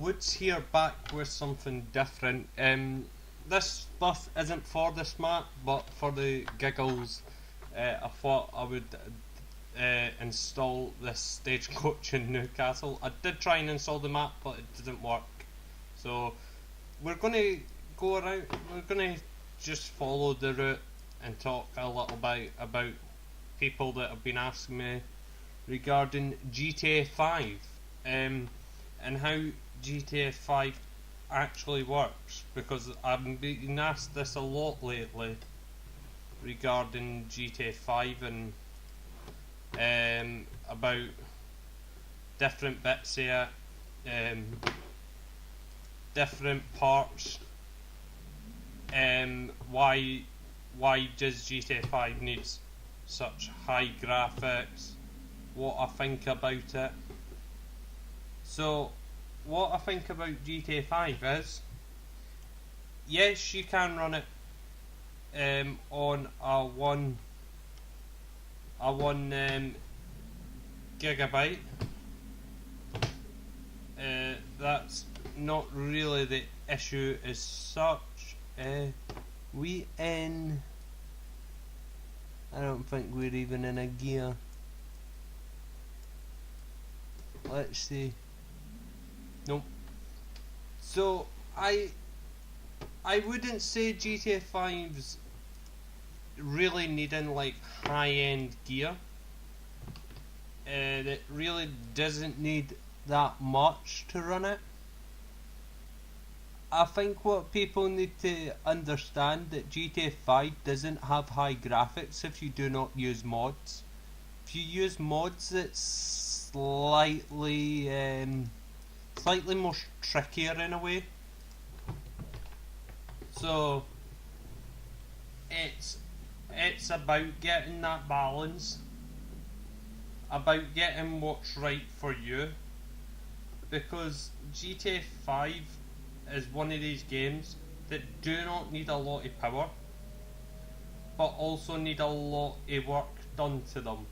Woods here, back with something different. This stuff isn't for the smart, but for the giggles, I thought I would install this stagecoach in Newcastle. I did try and install the map, but it didn't work. So we're gonna go around. We're gonna just follow the route and talk a little bit about people that have been asking me regarding GTA 5, and how GTA 5 actually works, because I've been asked this a lot lately regarding GTA 5 and about different bits here, different parts, why does GTA 5 needs such high graphics, what I think about it. So what I think about GTA 5 is, yes, you can run it on a one gigabyte. That's not really the issue as such. I don't think we're even in a gear. Let's see. Nope. So I wouldn't say GTA 5's really needing like high-end gear. It really doesn't need that much to run it. I think what people need to understand that GTA 5 doesn't have high graphics if you do not use mods. If you use mods, it's slightly more trickier in a way. So it's about getting that balance, about getting what's right for you, because GTA 5 is one of these games that do not need a lot of power, but also need a lot of work done to them.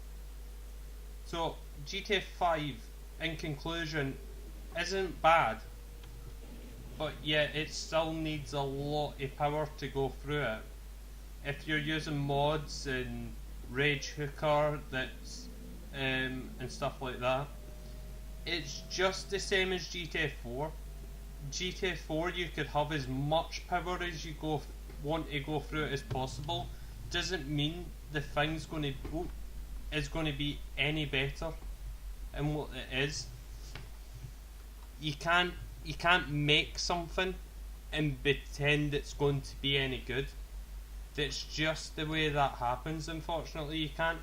So GTA 5, in conclusion, isn't bad, but yet it still needs a lot of power to go through it. If you're using mods and Rage Hooker that's and stuff like that, it's just the same as GTA 4. GTA 4, you could have as much power as you want to go through it as possible. Doesn't mean the thing's is going to be any better than what it is. You can't make something and pretend it's going to be any good. That's just the way that happens. Unfortunately, you can't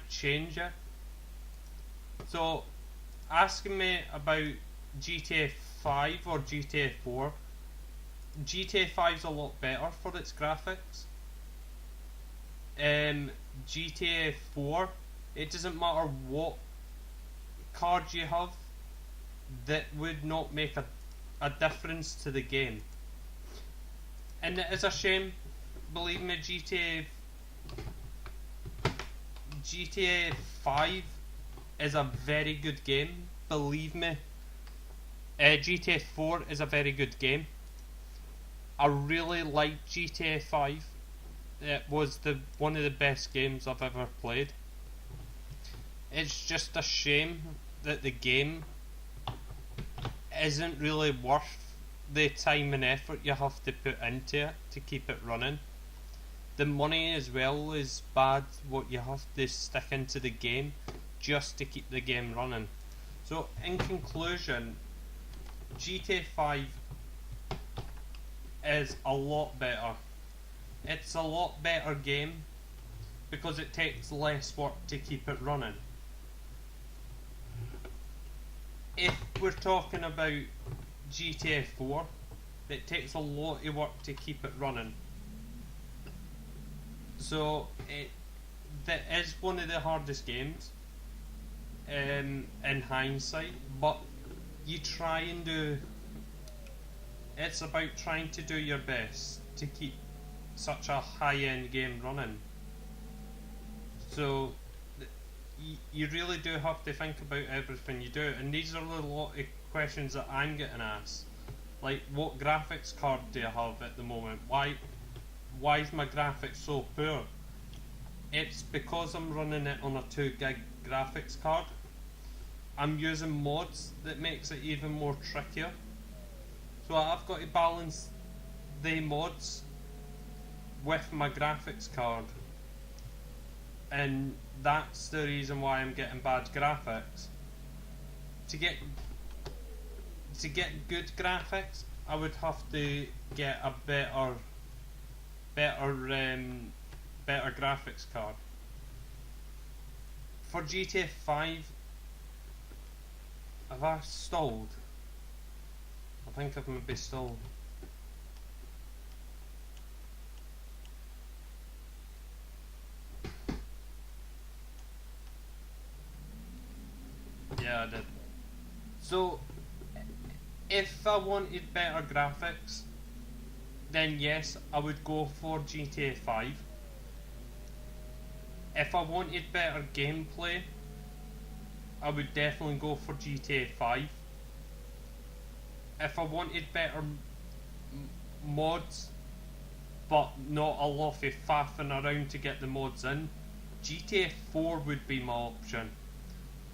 change it. So, asking me about GTA 5 or GTA 4, GTA 5's a lot better for its graphics. GTA 4, it doesn't matter what card you have, that would not make a difference to the game. And it is a shame, believe me. GTA 5 is a very good game, believe me. GTA 4 is a very good game. I really liked GTA 5. It was one of the best games I've ever played. It's just a shame that the game isn't really worth the time and effort you have to put into it to keep it running. The money as well is bad, what you have to stick into the game just to keep the game running. So in conclusion, GTA 5 is a lot better. It's a lot better game because it takes less work to keep it running. If we're talking about GTA 4, it takes a lot of work to keep it running. So that is one of the hardest games in hindsight, but you try and do. It's about trying to do your best to keep such a high-end game running. So you really do have to think about everything you do, and these are a lot of questions that I'm getting asked. Like, what graphics card do you have at the moment? Why is my graphics so poor? It's because I'm running it on a 2 gig graphics card. I'm using mods that makes it even more trickier. So I've got to balance the mods with my graphics card, and that's the reason why I'm getting bad graphics. To get good graphics, I would have to get a better graphics card. For GTA 5, have I stalled? I think I've maybe stalled. Yeah, I did. So, if I wanted better graphics, then yes, I would go for GTA 5. If I wanted better gameplay, I would definitely go for GTA 5. If I wanted better mods, but not a lot of faffing around to get the mods in, GTA 4 would be my option.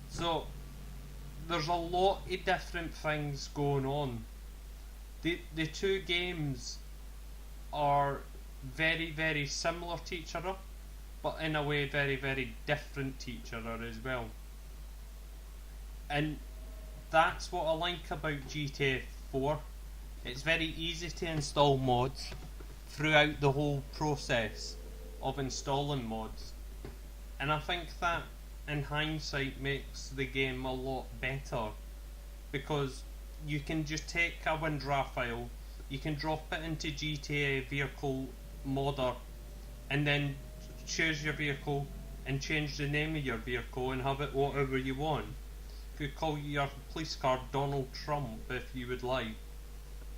So, there's a lot of different things going on. The two games are very, very similar to each other, but in a way very, very different to each other as well. And that's what I like about GTA 4. It's very easy to install mods throughout the whole process of installing mods. And I think that in hindsight makes the game a lot better, because you can just take a WinRAR file, you can drop it into GTA Vehicle Modder, and then choose your vehicle and change the name of your vehicle and have it whatever you want. You could call your police car Donald Trump if you would like.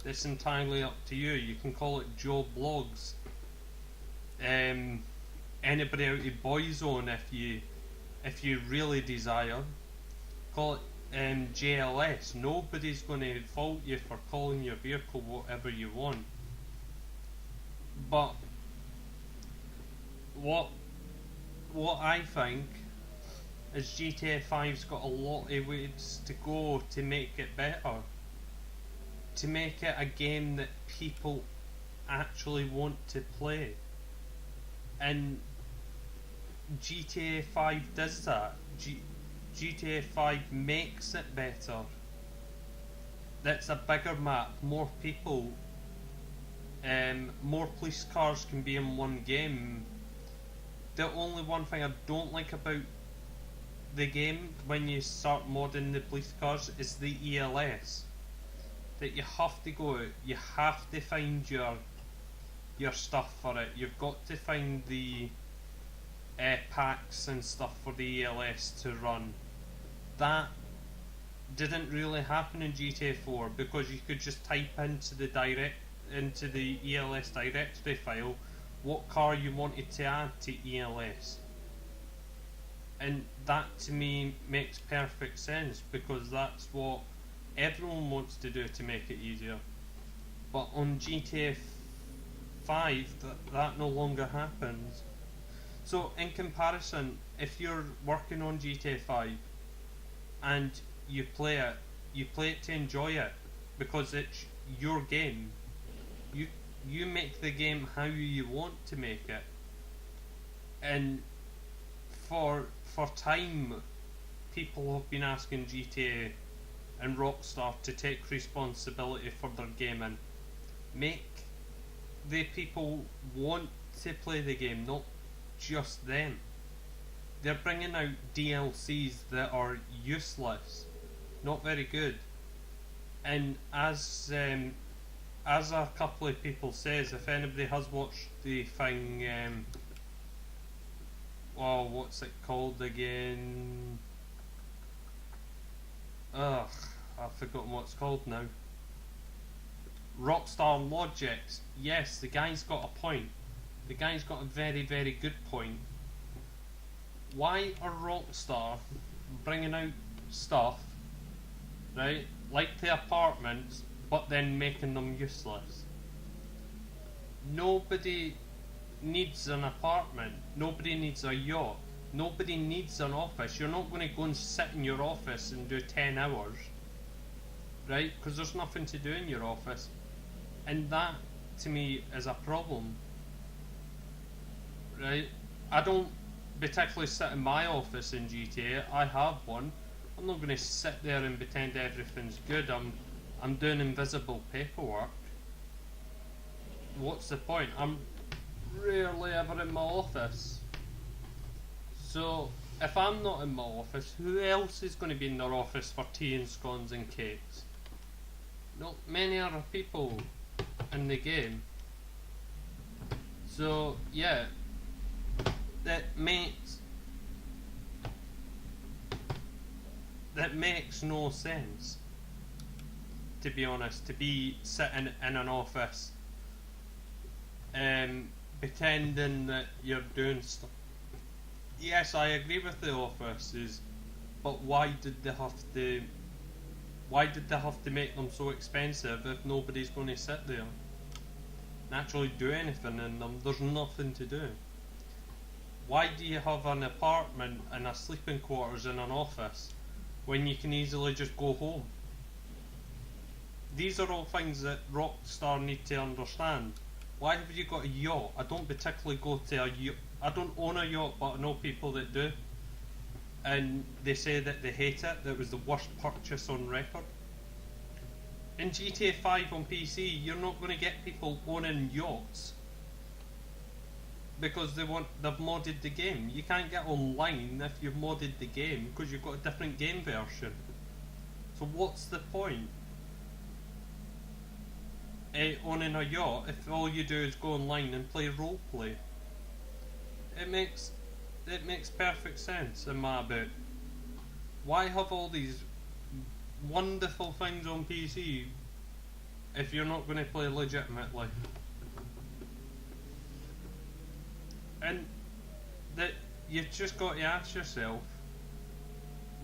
It's entirely up to you. You can call it Joe Blogs. Anybody out of Boyzone if you really desire. Call it JLS. Nobody's going to fault you for calling your vehicle whatever you want. But what I think is GTA 5's got a lot of ways to go to make it better. To make it a game that people actually want to play. And GTA 5 does that. GTA 5 makes it better. That's a bigger map, more people, more police cars can be in one game. The only one thing I don't like about the game when you start modding the police cars is the ELS. That you have to go out, you have to find your stuff for it. You've got to find the packs and stuff for the ELS to run. That didn't really happen in GTA 4 because you could just type into the ELS directory file what car you wanted to add to ELS. And that to me makes perfect sense, because that's what everyone wants to do to make it easier. But on GTA 5 that no longer happens. So in comparison, if you're working on GTA 5 and you play it to enjoy it because it's your game. You make the game how you want to make it. And for time, people have been asking GTA and Rockstar to take responsibility for their gaming. Make the people want to play the game, not just them. They're bringing out DLCs that are useless, not very good. And as a couple of people says, if anybody has watched the thing, what's it called again? Ugh, I've forgotten what it's called now. Rockstar Logics. Yes, the guy's got a point. The guy's got a very, very good point. Why are Rockstar bringing out stuff, right, like the apartments, but then making them useless. Nobody needs an apartment. Nobody needs a yacht. Nobody needs an office. You're not going to go and sit in your office and do 10 hours, right? Because there's nothing to do in your office. And that, to me, is a problem, right? I don't particularly sit in my office in GTA. I have one. I'm not going to sit there and pretend everything's good. I'm doing invisible paperwork. What's the point? I'm rarely ever in my office. So, if I'm not in my office, who else is going to be in their office for tea and scones and cakes? Not many other people in the game. So, yeah, that makes no sense, to be honest, to be sitting in an office pretending that you're doing stuff. Yes, I agree with the offices, but why did they have to make them so expensive if nobody's going to sit there and actually do anything in them? There's nothing to do. Why do you have an apartment and a sleeping quarters in an office when you can easily just go home? These are all things that Rockstar need to understand. Why have you got a yacht? I don't particularly go to a yacht. I don't own a yacht, but I know people that do. And they say that they hate it, that it was the worst purchase on record. In GTA 5 on PC, you're not going to get people owning yachts. Because they've modded the game. You can't get online if you've modded the game, because you've got a different game version. So what's the point? Owning a yacht if all you do is go online and play roleplay. It makes perfect sense in my book. Why have all these wonderful things on PC if you're not going to play legitimately? And that you've just got to ask yourself,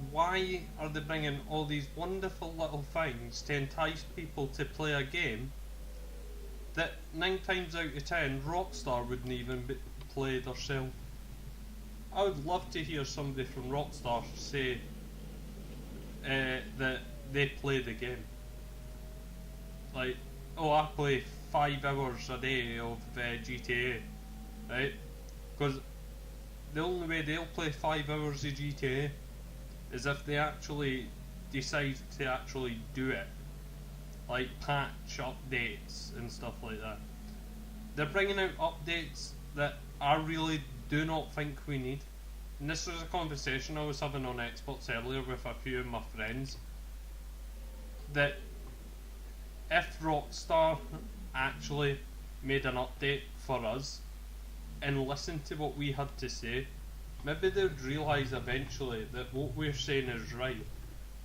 why are they bringing all these wonderful little things to entice people to play a game that 9 times out of 10 Rockstar wouldn't even play themselves? I would love to hear somebody from Rockstar say that they play the game. Like, oh, I play 5 hours a day of GTA, right? Because the only way they'll play 5 hours of GTA is if they actually decide to actually do it. Like patch updates and stuff like that. They're bringing out updates that I really do not think we need. And this was a conversation I was having on Xbox earlier with a few of my friends. That if Rockstar actually made an update for us and listened to what we had to say, maybe they'd realise eventually that what we're saying is right.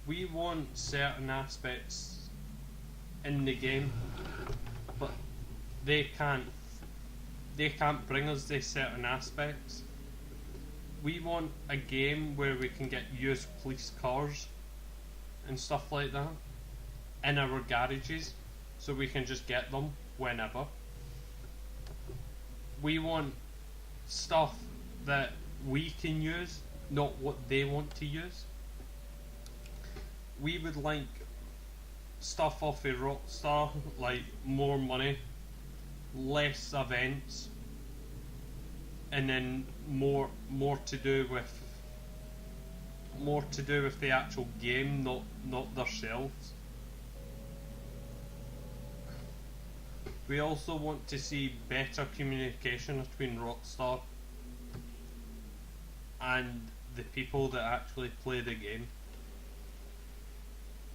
We want certain aspects in the game, but they can't bring us these certain aspects. We want a game where we can get used police cars and stuff like that in our garages, so we can just get them whenever. We want stuff that we can use, not what they want to use. We would like stuff off of Rockstar, like more money, less events, and then more to do with the actual game, not themselves. We also want to see better communication between Rockstar and the people that actually play the game.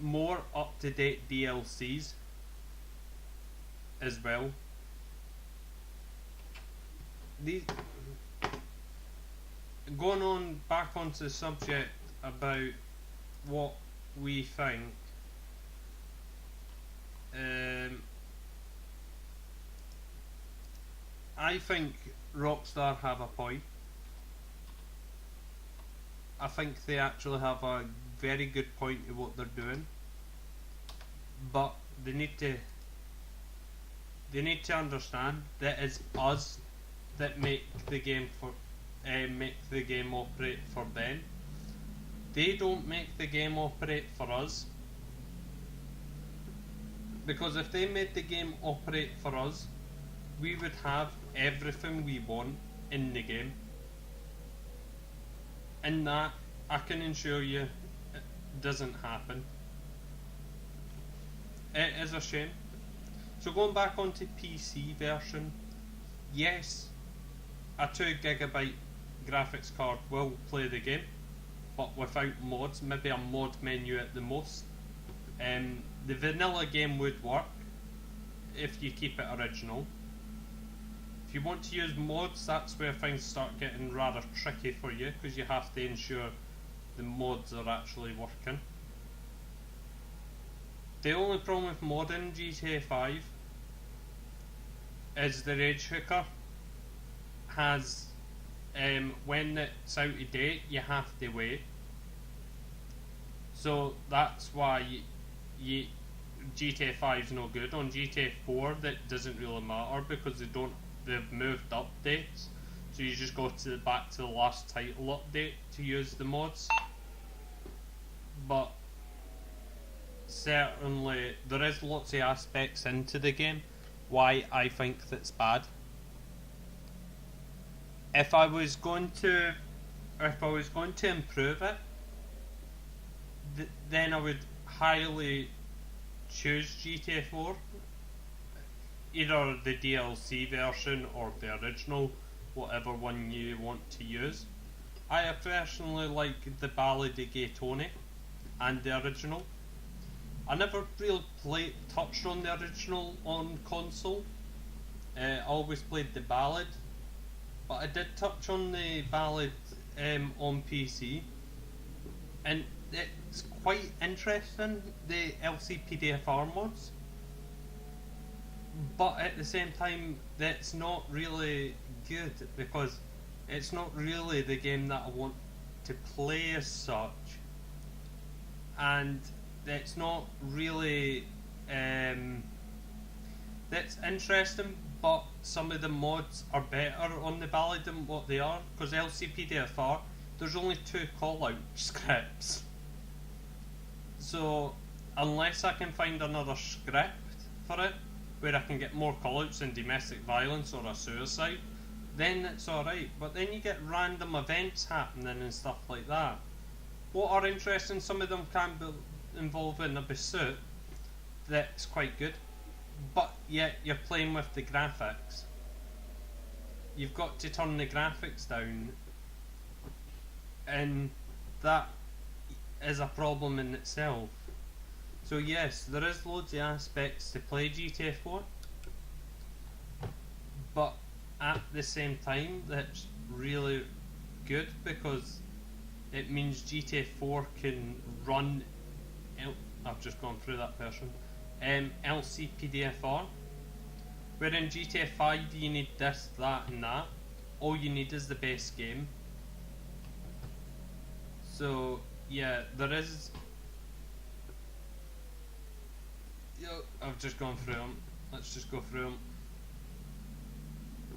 More up-to-date DLCs as well. Going on back onto the subject about what we think, I think Rockstar have a point. I think they actually have a very good point of what they're doing. but they need to understand that it's us that make the game operate for them. They don't make the game operate for us, because if they made the game operate for us, we would have everything we want in the game, and that, I can assure you, it doesn't happen. It is a shame. So going back onto PC version, yes, a 2GB graphics card will play the game, but without mods, maybe a mod menu at the most. The vanilla game would work if you keep it original. If you want to use mods, that's where things start getting rather tricky for you, because you have to ensure the mods are actually working. The only problem with modding GTA 5 is the rage hooker has, when it's out of date, you have to wait. So that's why GTA 5 is no good. On GTA 4 that doesn't really matter, because they've moved updates, so you just go back to the last title update to use the mods. But certainly there is lots of aspects into the game why I think that's bad. If I was going to improve it, then I would highly choose GTA 4, either the DLC version or the original, whatever one you want to use. I personally like the Ballad of Gay Tony and the original. I never really touched on the original on console. I always played the Ballad, but I did touch on the Ballad on PC, and it's quite interesting, the LCPDFR mods, but at the same time that's not really good, because it's not really the game that I want to play as such, and it's not really that's interesting, but some of the mods are better on the Ballad than what they are, because LCPDFR, there's only 2 call-out scripts. So unless I can find another script for it where I can get more call-outs in domestic violence or a suicide, then it's alright. But then you get random events happening and stuff like that. What are interesting, some of them can be involving a pursuit that's quite good, but yet you're playing with the graphics. You've got to turn the graphics down, and that is a problem in itself. So yes, there is loads of aspects to play GTA 4, but at the same time that's really good, because it means GTA 4 can run I've just gone through that person. LCPDFR, where in GTA 5 you need this, that and that. All you need is the base game. So yeah, there is... I've just gone through them. Let's just go through them.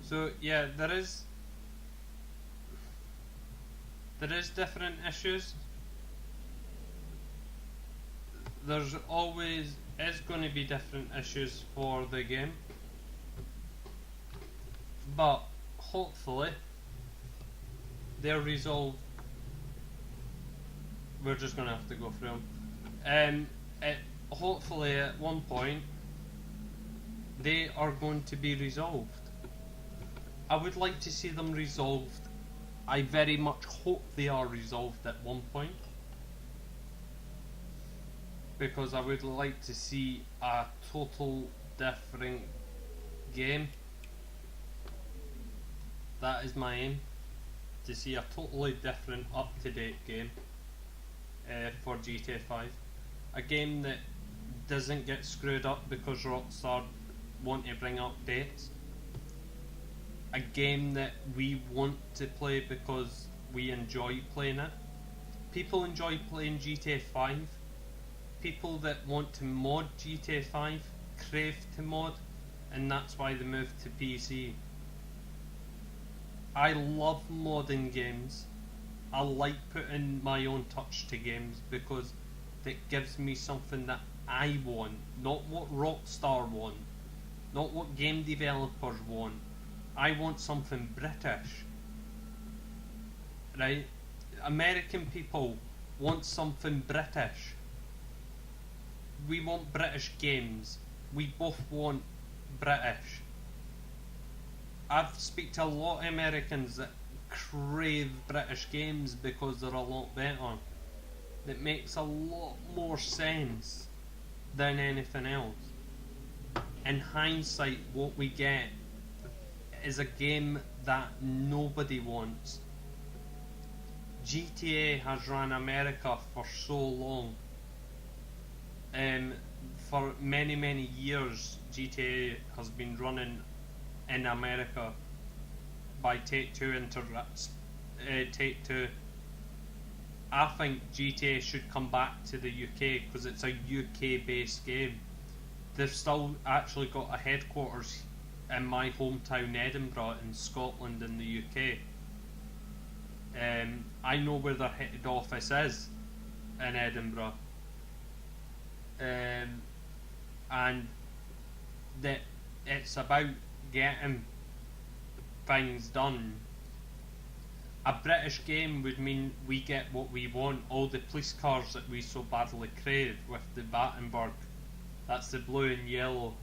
So yeah, there is different issues. There's always is going to be different issues for the game, but hopefully they're resolved. We're just going to have to go through them. Hopefully at one point they are going to be resolved. I would like to see them resolved. I very much hope they are resolved at one point, because I would like to see a total different game. That is my aim, to see a totally different, up-to-date game for GTA 5. A game that doesn't get screwed up because Rockstar want to bring updates. A game that we want to play because we enjoy playing it. People enjoy playing GTA 5. people that want to mod GTA 5 crave to mod, and that's why they moved to PC. I love modding games. I like putting my own touch to games because it gives me something that I want, not what Rockstar want, not what game developers want. I want something British. Right? American people want something British. We want British games. We both want British. I've speak to a lot of Americans that crave British games because they're a lot better. It makes a lot more sense than anything else. In hindsight, what we get is a game that nobody wants. GTA has run America for so long. For many years, GTA has been running in America by Take-Two Take-Two. I think GTA should come back to the UK because it's a UK based game. They've still actually got a headquarters in my hometown Edinburgh in Scotland in the UK. I know where their head office is in Edinburgh. And that it's about getting things done. A British game would mean we get what we want, all the police cars that we so badly crave with the Battenberg. That's the blue and yellow,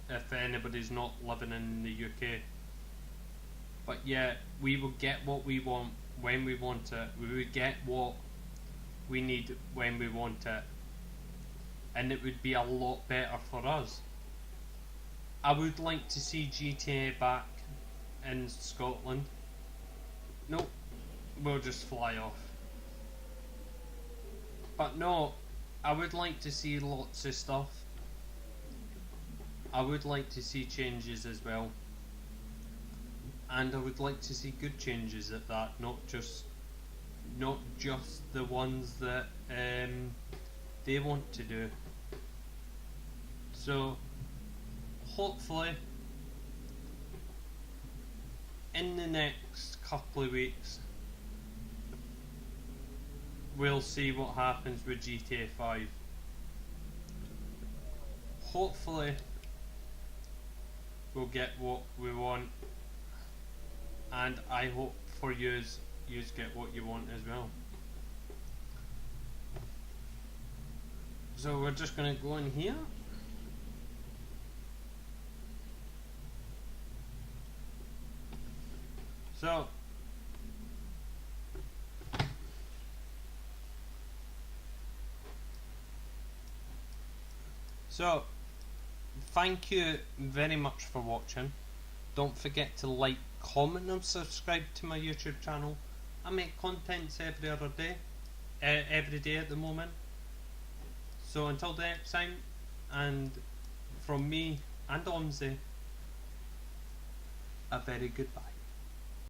if anybody's not living in the UK. But yeah, we will get what we want when we want it. We would get what we need when we want it. And it would be a lot better for us. I would like to see GTA back in Scotland. Nope, we'll just fly off. But no, I would like to see lots of stuff. I would like to see changes as well. And I would like to see good changes at that, not just the ones that they want to do. So hopefully in the next couple of weeks we'll see what happens with GTA 5. Hopefully we'll get what we want, and I hope for yous get what you want as well. So we're just going to go in here. So thank you very much for watching. Don't forget to like, comment and subscribe to my YouTube channel. I make contents every day at the moment. So until the next time, and from me and Omsi, a very goodbye.